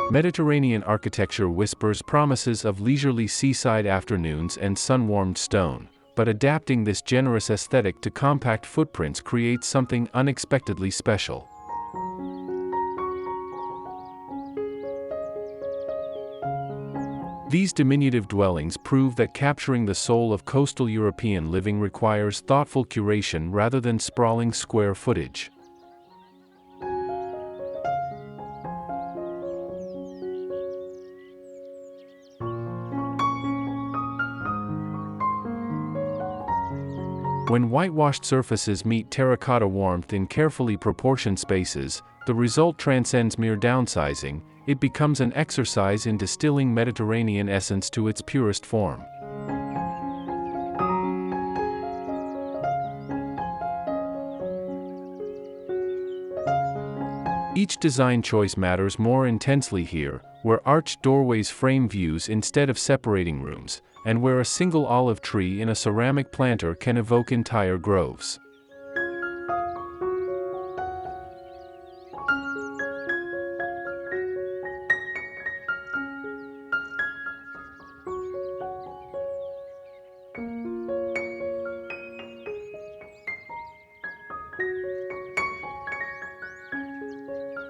Mediterranean architecture whispers promises of leisurely seaside afternoons and sun-warmed stone, but adapting this generous aesthetic to compact footprints creates something unexpectedly special. These diminutive dwellings prove that capturing the soul of coastal European living requires thoughtful curation rather than sprawling square footage. When whitewashed surfaces meet terracotta warmth in carefully proportioned spaces, the result transcends mere downsizing. It becomes an exercise in distilling Mediterranean essence to its purest form. Each design choice matters more intensely here, where arched doorways frame views instead of separating rooms, and where a single olive tree in a ceramic planter can evoke entire groves.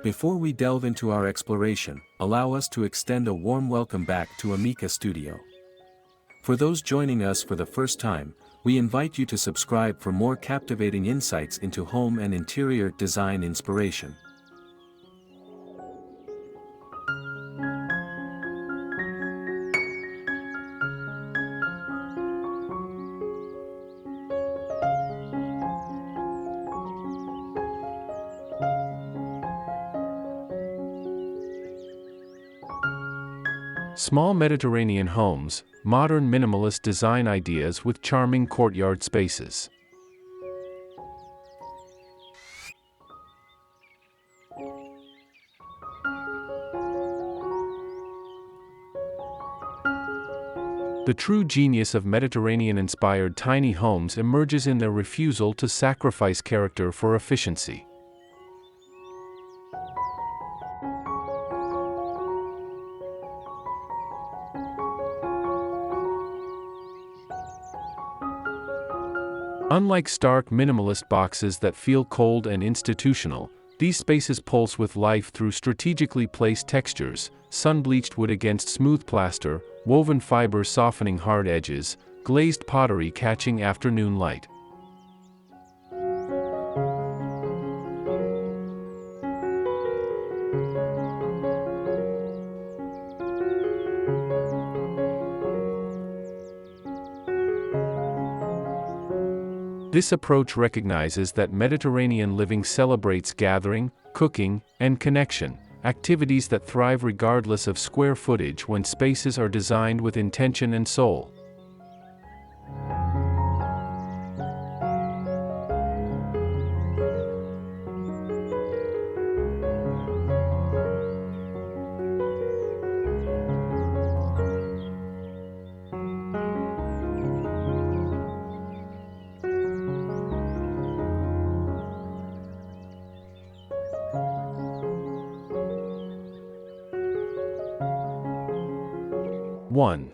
Before we delve into our exploration, allow us to extend a warm welcome back to Amica Studio. For those joining us for the first time, we invite you to subscribe for more captivating insights into home and interior design inspiration. Small Mediterranean homes, modern minimalist design ideas with charming courtyard spaces. The true genius of Mediterranean-inspired tiny homes emerges in their refusal to sacrifice character for efficiency. Unlike stark minimalist boxes that feel cold and institutional, these spaces pulse with life through strategically placed textures: sun-bleached wood against smooth plaster, woven fibers softening hard edges, glazed pottery catching afternoon light. This approach recognizes that Mediterranean living celebrates gathering, cooking, and connection, activities that thrive regardless of square footage when spaces are designed with intention and soul. One.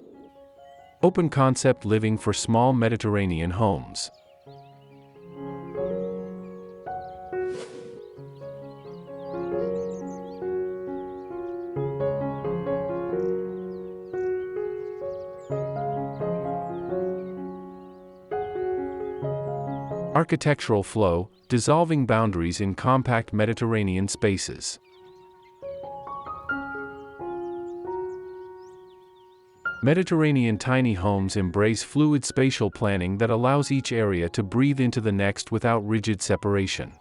Open concept living for small Mediterranean homes. Architectural flow, dissolving boundaries in compact Mediterranean spaces. Mediterranean tiny homes embrace fluid spatial planning that allows each area to breathe into the next without rigid separation.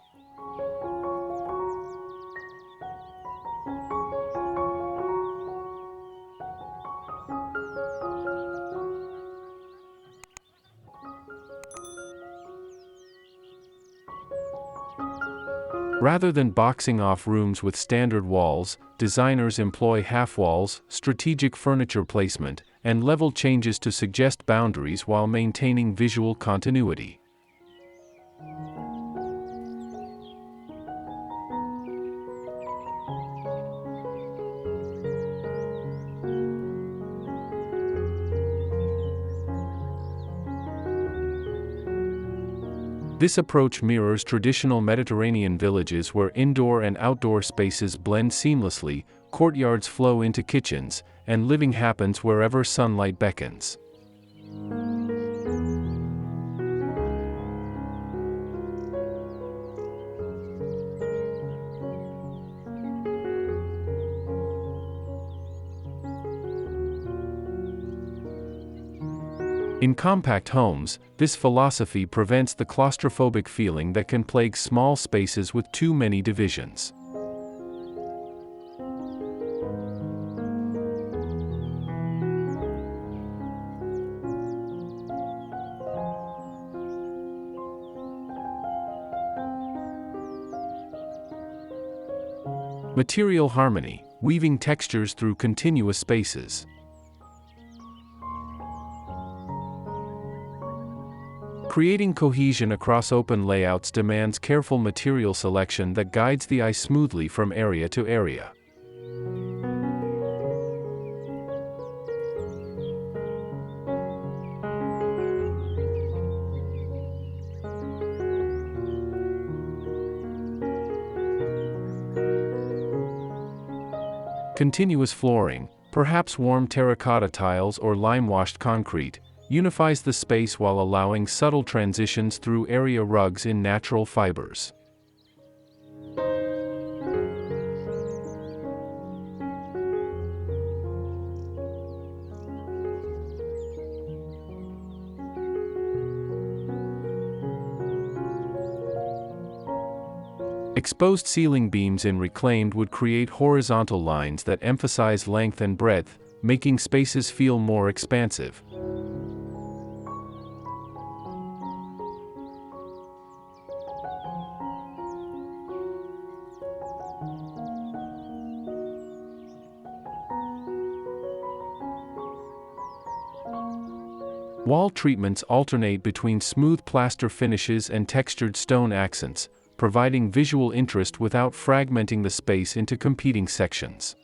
Rather than boxing off rooms with standard walls, designers employ half-walls, strategic furniture placement, and level changes to suggest boundaries while maintaining visual continuity. This approach mirrors traditional Mediterranean villages where indoor and outdoor spaces blend seamlessly, courtyards flow into kitchens, and living happens wherever sunlight beckons. In compact homes, this philosophy prevents the claustrophobic feeling that can plague small spaces with too many divisions. Material harmony, weaving textures through continuous spaces. Creating cohesion across open layouts demands careful material selection that guides the eye smoothly from area to area. Continuous flooring, perhaps warm terracotta tiles or lime-washed concrete, unifies the space while allowing subtle transitions through area rugs in natural fibers. Exposed ceiling beams in reclaimed wood create horizontal lines that emphasize length and breadth, making spaces feel more expansive. Wall treatments alternate between smooth plaster finishes and textured stone accents, providing visual interest without fragmenting the space into competing sections.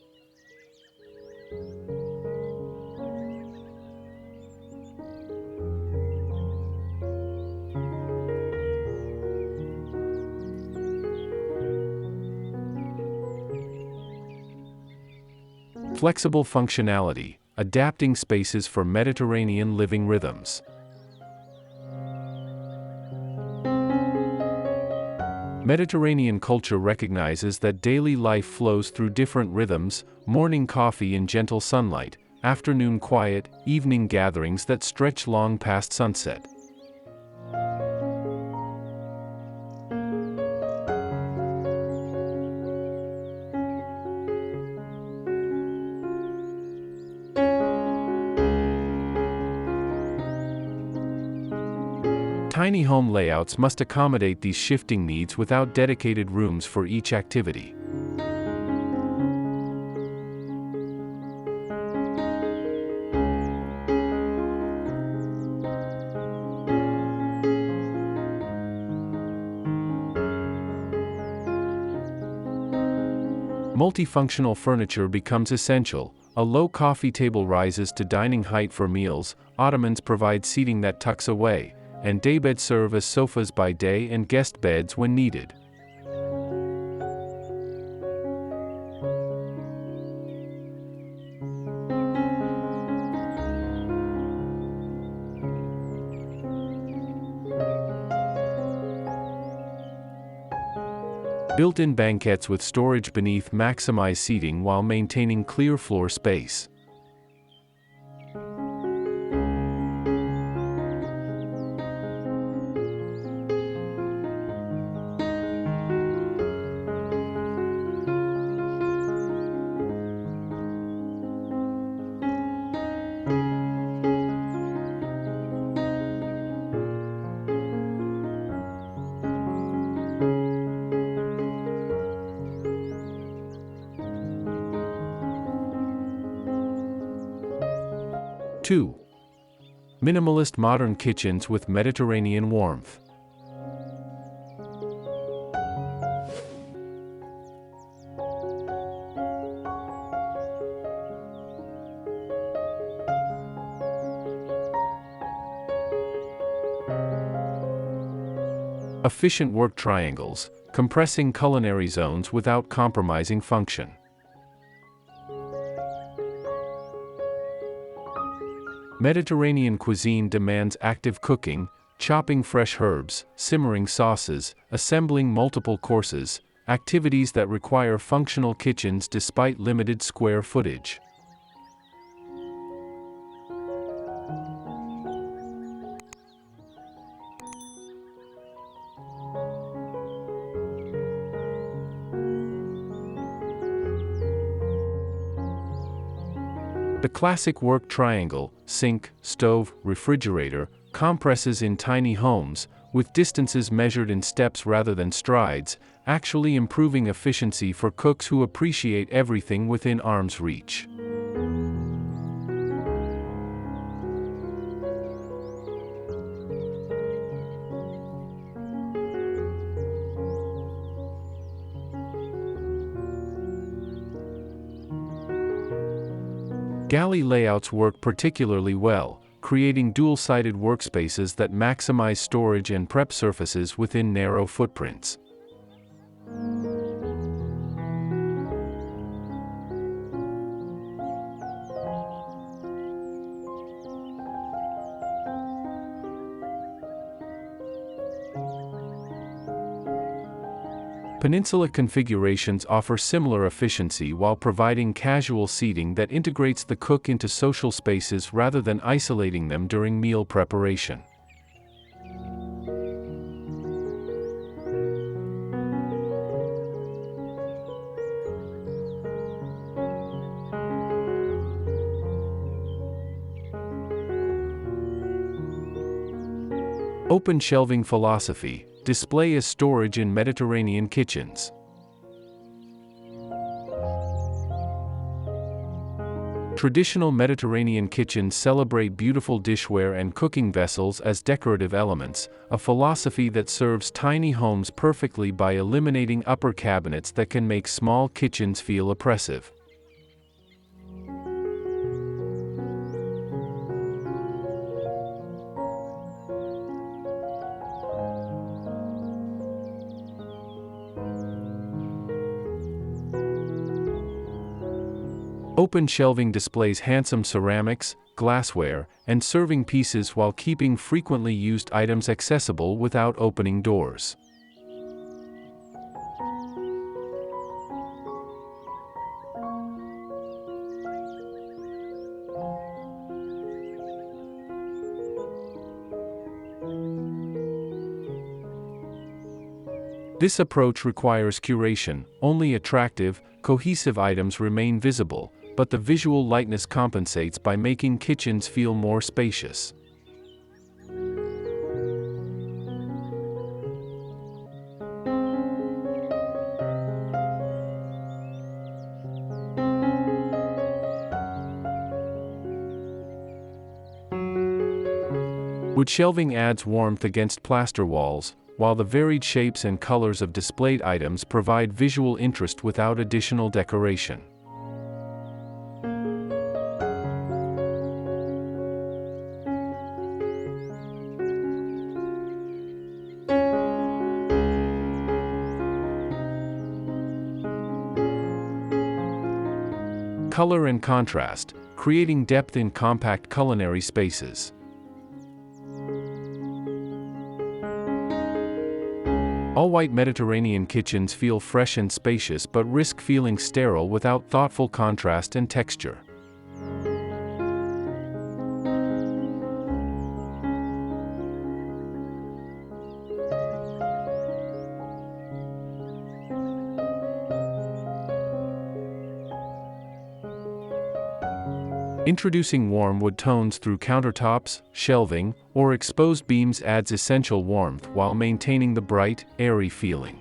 Flexible functionality, adapting spaces for Mediterranean living rhythms. Mediterranean culture recognizes that daily life flows through different rhythms: morning coffee in gentle sunlight, afternoon quiet, evening gatherings that stretch long past sunset. Tiny home layouts must accommodate these shifting needs without dedicated rooms for each activity. Multifunctional furniture becomes essential. A low coffee table rises to dining height for meals, ottomans provide seating that tucks away, and daybeds serve as sofas by day and guest beds when needed. Built-in banquettes with storage beneath maximize seating while maintaining clear floor space. Two. Minimalist modern kitchens with Mediterranean warmth. Efficient work triangles, compressing culinary zones without compromising function. Mediterranean cuisine demands active cooking, chopping fresh herbs, simmering sauces, assembling multiple courses, activities that require functional kitchens despite limited square footage. The classic work triangle, sink, stove, refrigerator, compresses in tiny homes, with distances measured in steps rather than strides, actually improving efficiency for cooks who appreciate everything within arm's reach. Galley layouts work particularly well, creating dual-sided workspaces that maximize storage and prep surfaces within narrow footprints. Peninsula configurations offer similar efficiency while providing casual seating that integrates the cook into social spaces rather than isolating them during meal preparation. Open shelving philosophy. Display as storage in Mediterranean kitchens. Traditional Mediterranean kitchens celebrate beautiful dishware and cooking vessels as decorative elements, a philosophy that serves tiny homes perfectly by eliminating upper cabinets that can make small kitchens feel oppressive. Open shelving displays handsome ceramics, glassware, and serving pieces while keeping frequently used items accessible without opening doors. This approach requires curation. Only attractive, cohesive items remain visible, but the visual lightness compensates by making kitchens feel more spacious. Wood shelving adds warmth against plaster walls, while the varied shapes and colors of displayed items provide visual interest without additional decoration. Color and contrast, creating depth in compact culinary spaces. All-white Mediterranean kitchens feel fresh and spacious but risk feeling sterile without thoughtful contrast and texture. Introducing warm wood tones through countertops, shelving, or exposed beams adds essential warmth while maintaining the bright, airy feeling.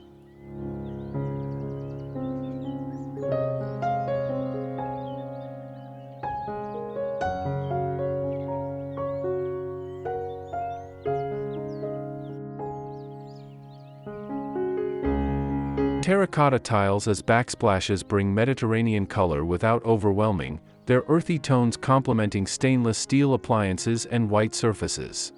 Terracotta tiles as backsplashes bring Mediterranean color without overwhelming, their earthy tones complementing stainless steel appliances and white surfaces.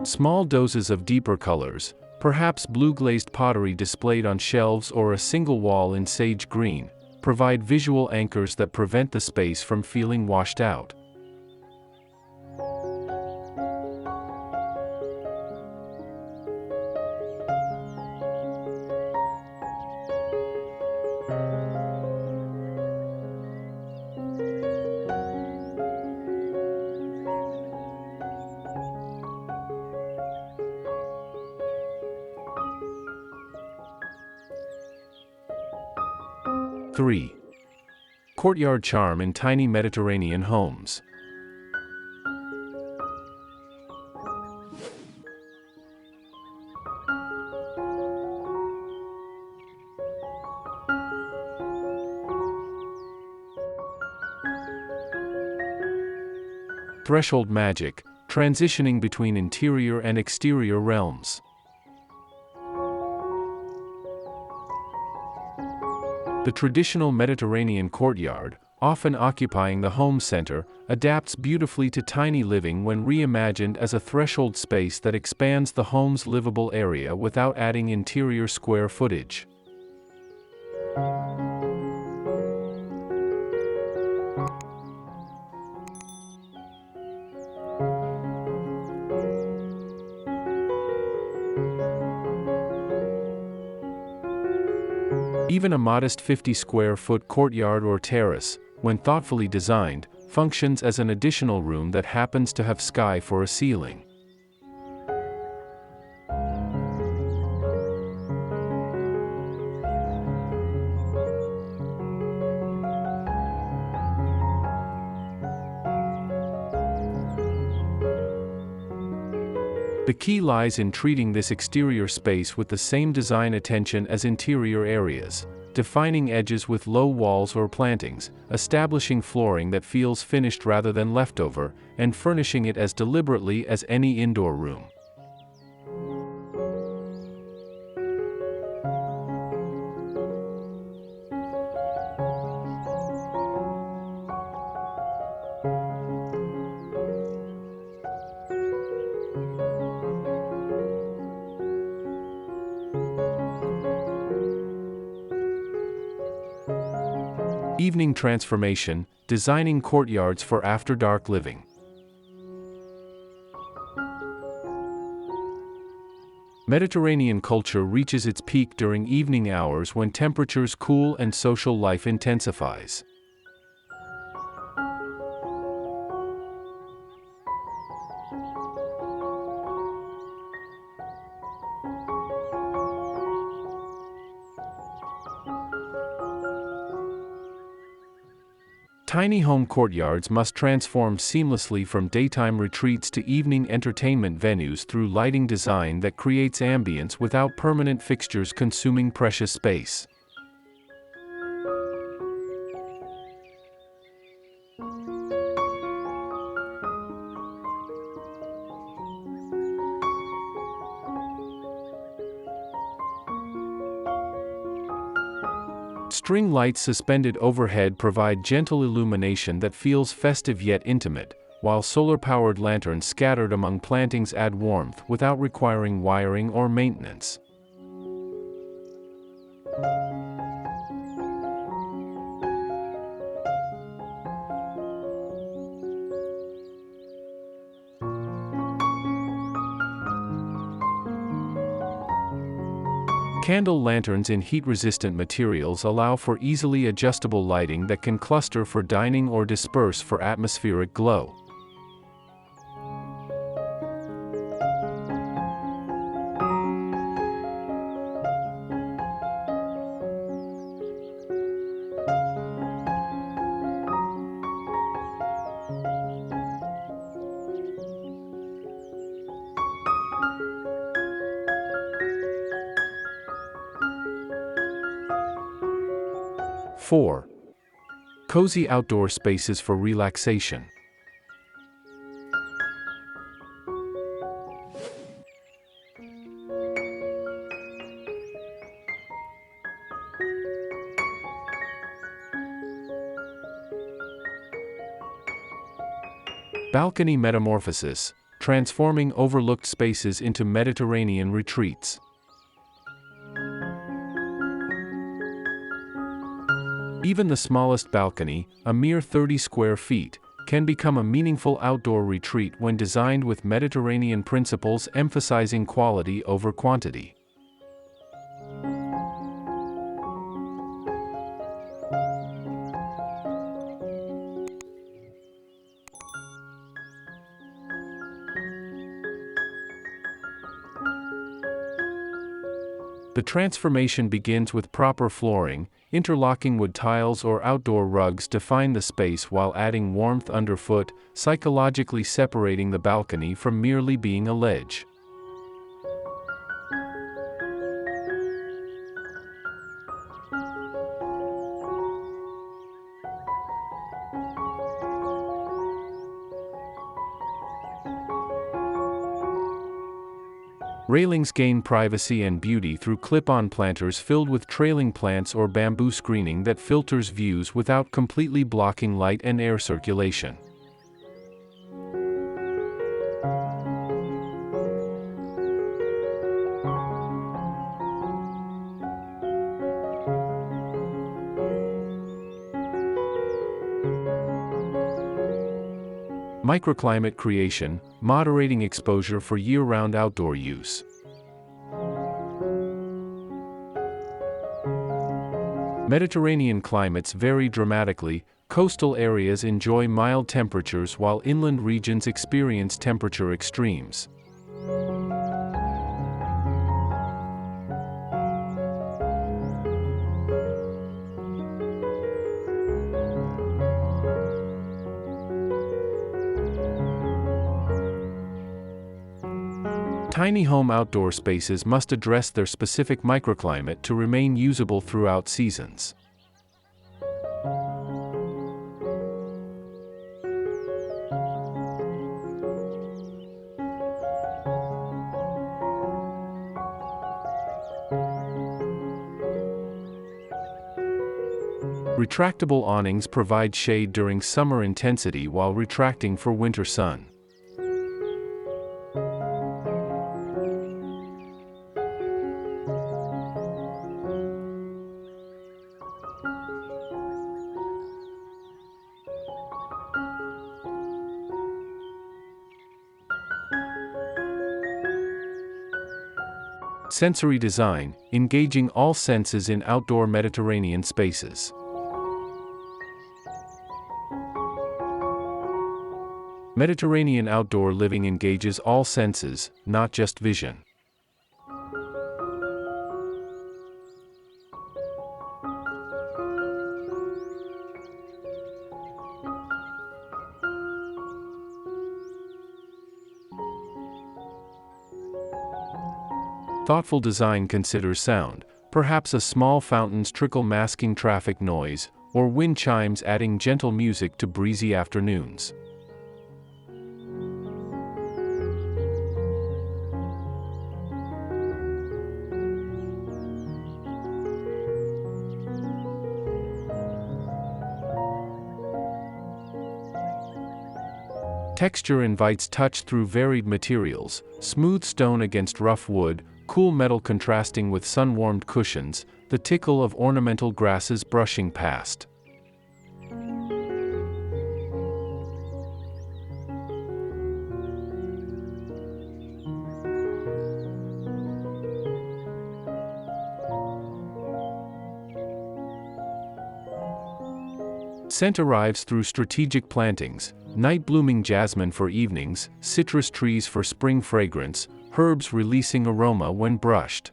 Small doses of deeper colors, perhaps blue-glazed pottery displayed on shelves or a single wall in sage green, provide visual anchors that prevent the space from feeling washed out. Three. Courtyard charm in tiny Mediterranean homes. Threshold magic, transitioning between interior and exterior realms. The traditional Mediterranean courtyard, often occupying the home center, adapts beautifully to tiny living when reimagined as a threshold space that expands the home's livable area without adding interior square footage. Even a modest 50-square-foot courtyard or terrace, when thoughtfully designed, functions as an additional room that happens to have sky for a ceiling. The key lies in treating this exterior space with the same design attention as interior areas, defining edges with low walls or plantings, establishing flooring that feels finished rather than leftover, and furnishing it as deliberately as any indoor room. Evening transformation, designing courtyards for after-dark living. Mediterranean culture reaches its peak during evening hours when temperatures cool and social life intensifies. Tiny home courtyards must transform seamlessly from daytime retreats to evening entertainment venues through lighting design that creates ambience without permanent fixtures consuming precious space. String lights suspended overhead provide gentle illumination that feels festive yet intimate, while solar-powered lanterns scattered among plantings add warmth without requiring wiring or maintenance. Candle lanterns in heat-resistant materials allow for easily adjustable lighting that can cluster for dining or disperse for atmospheric glow. Four. Cozy outdoor spaces for relaxation. Balcony metamorphosis, transforming overlooked spaces into Mediterranean retreats. Even the smallest balcony, a mere 30 square feet, can become a meaningful outdoor retreat when designed with Mediterranean principles emphasizing quality over quantity. The transformation begins with proper flooring. Interlocking wood tiles or outdoor rugs define the space while adding warmth underfoot, psychologically separating the balcony from merely being a ledge. Railings gain privacy and beauty through clip-on planters filled with trailing plants or bamboo screening that filters views without completely blocking light and air circulation. Microclimate creation, moderating exposure for year-round outdoor use. Mediterranean climates vary dramatically. Coastal areas enjoy mild temperatures while inland regions experience temperature extremes. Tiny home outdoor spaces must address their specific microclimate to remain usable throughout seasons. Retractable awnings provide shade during summer intensity while retracting for winter sun. Sensory design, engaging all senses in outdoor Mediterranean spaces. Mediterranean outdoor living engages all senses, not just vision. Thoughtful design considers sound, perhaps a small fountain's trickle masking traffic noise, or wind chimes adding gentle music to breezy afternoons. Texture invites touch through varied materials, smooth stone against rough wood, cool metal contrasting with sun-warmed cushions, the tickle of ornamental grasses brushing past. Scent arrives through strategic plantings, night-blooming jasmine for evenings, citrus trees for spring fragrance, herbs releasing aroma when brushed.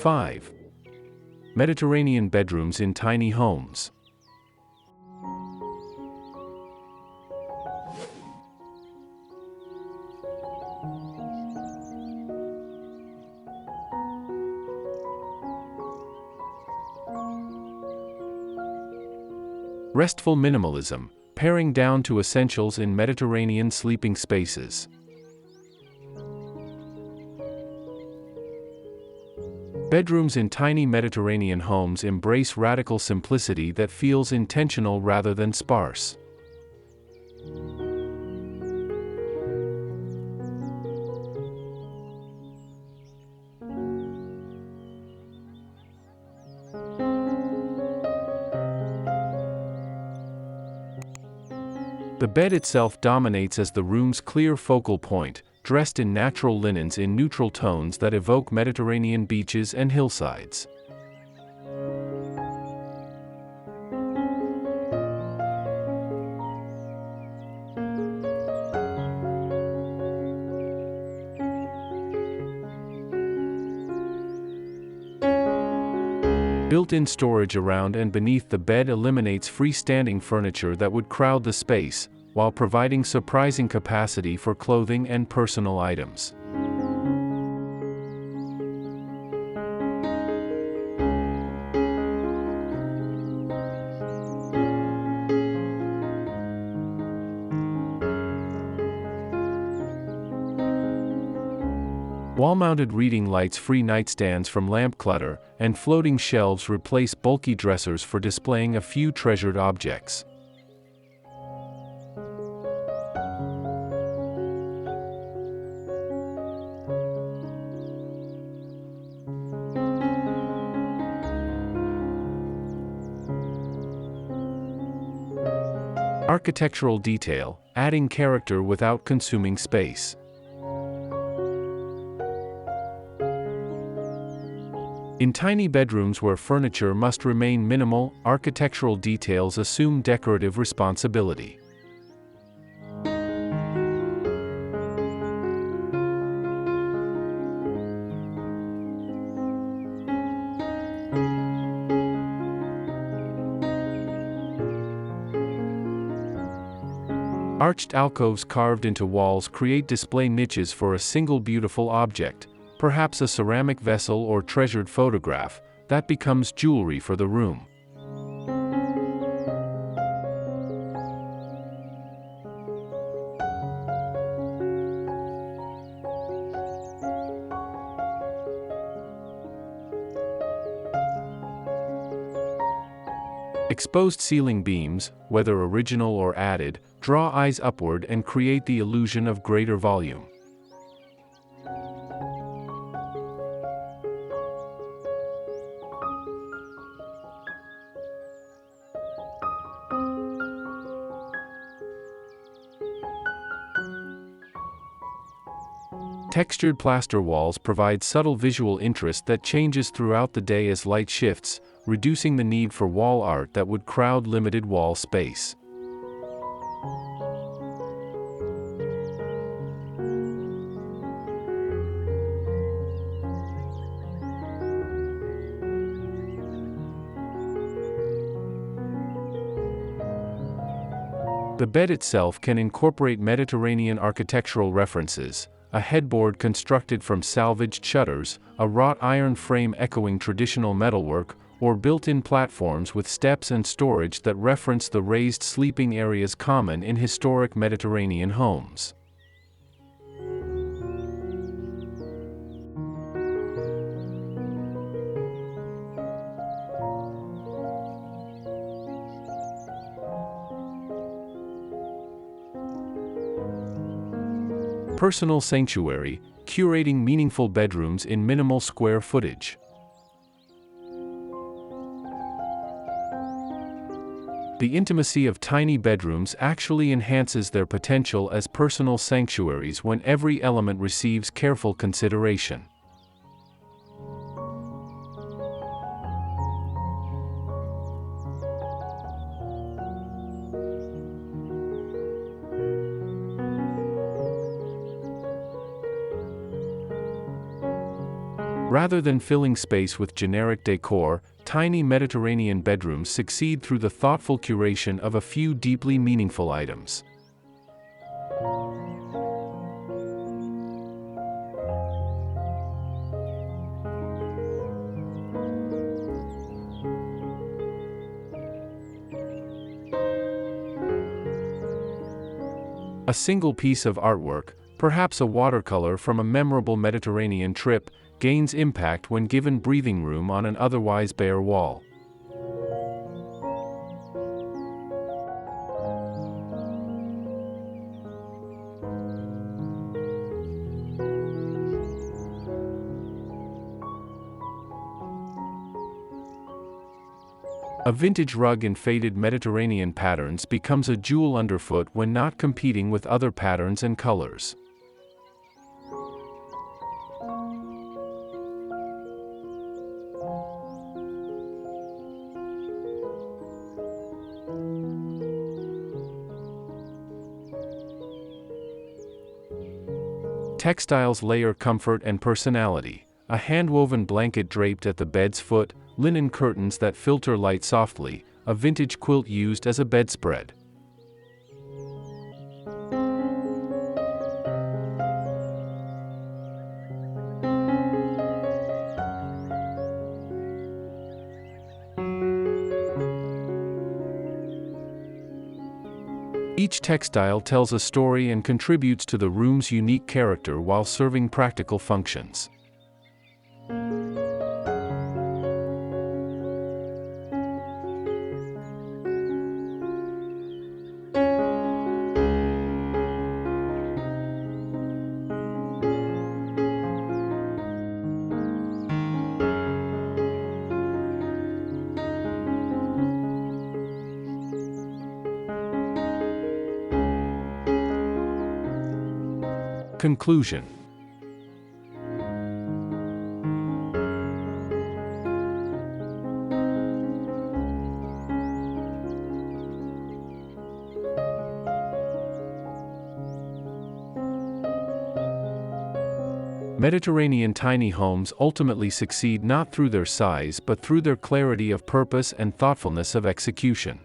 5. Mediterranean bedrooms in tiny homes. Restful minimalism, paring down to essentials in Mediterranean sleeping spaces. Bedrooms in tiny Mediterranean homes embrace radical simplicity that feels intentional rather than sparse. The bed itself dominates as the room's clear focal point, dressed in natural linens in neutral tones that evoke Mediterranean beaches and hillsides. Built-in storage around and beneath the bed eliminates freestanding furniture that would crowd the space, while providing surprising capacity for clothing and personal items. Wall-mounted reading lights free nightstands from lamp clutter, and floating shelves replace bulky dressers for displaying a few treasured objects. Architectural detail, adding character without consuming space. In tiny bedrooms where furniture must remain minimal, architectural details assume decorative responsibility. Arched alcoves carved into walls create display niches for a single beautiful object, perhaps a ceramic vessel or treasured photograph, that becomes jewelry for the room. Exposed ceiling beams, whether original or added, draw eyes upward and create the illusion of greater volume. Textured plaster walls provide subtle visual interest that changes throughout the day as light shifts, reducing the need for wall art that would crowd limited wall space. The bed itself can incorporate Mediterranean architectural references, a headboard constructed from salvaged shutters, a wrought iron frame echoing traditional metalwork, or built-in platforms with steps and storage that reference the raised sleeping areas common in historic Mediterranean homes. Personal sanctuary, curating meaningful bedrooms in minimal square footage. The intimacy of tiny bedrooms actually enhances their potential as personal sanctuaries when every element receives careful consideration. Rather than filling space with generic decor, tiny Mediterranean bedrooms succeed through the thoughtful curation of a few deeply meaningful items. A single piece of artwork, perhaps a watercolor from a memorable Mediterranean trip, gains impact when given breathing room on an otherwise bare wall. A vintage rug in faded Mediterranean patterns becomes a jewel underfoot when not competing with other patterns and colors. Textiles layer comfort and personality. A hand-woven blanket draped at the bed's foot, linen curtains that filter light softly, a vintage quilt used as a bedspread. Each textile tells a story and contributes to the room's unique character while serving practical functions. Conclusion. Mediterranean tiny homes ultimately succeed not through their size but through their clarity of purpose and thoughtfulness of execution.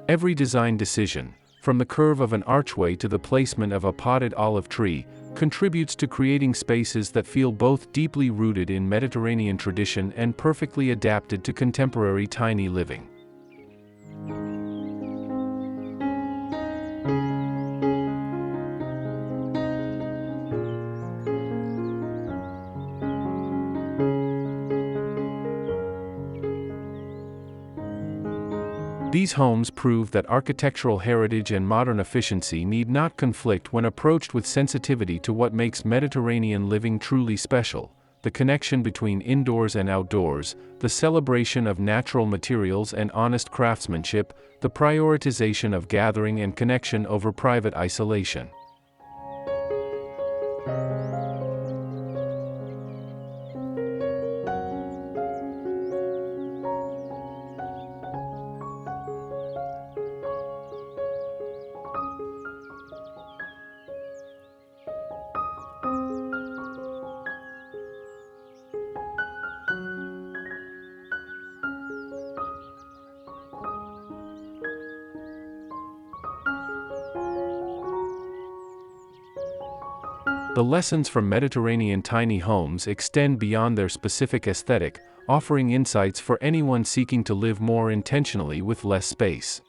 Every design decision, from the curve of an archway to the placement of a potted olive tree, contributes to creating spaces that feel both deeply rooted in Mediterranean tradition and perfectly adapted to contemporary tiny living. These homes prove that architectural heritage and modern efficiency need not conflict when approached with sensitivity to what makes Mediterranean living truly special: the connection between indoors and outdoors, the celebration of natural materials and honest craftsmanship, the prioritization of gathering and connection over private isolation. The lessons from Mediterranean tiny homes extend beyond their specific aesthetic, offering insights for anyone seeking to live more intentionally with less space.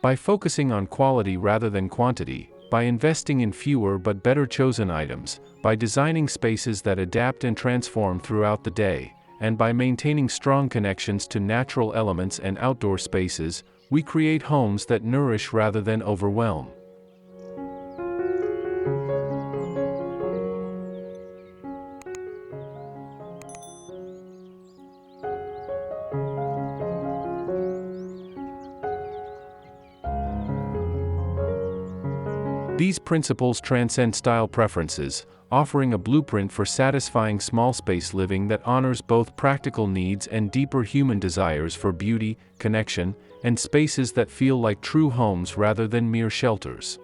By focusing on quality rather than quantity, by investing in fewer but better chosen items, by designing spaces that adapt and transform throughout the day, and by maintaining strong connections to natural elements and outdoor spaces, we create homes that nourish rather than overwhelm. These principles transcend style preferences, offering a blueprint for satisfying small space living that honors both practical needs and deeper human desires for beauty, connection, and spaces that feel like true homes rather than mere shelters.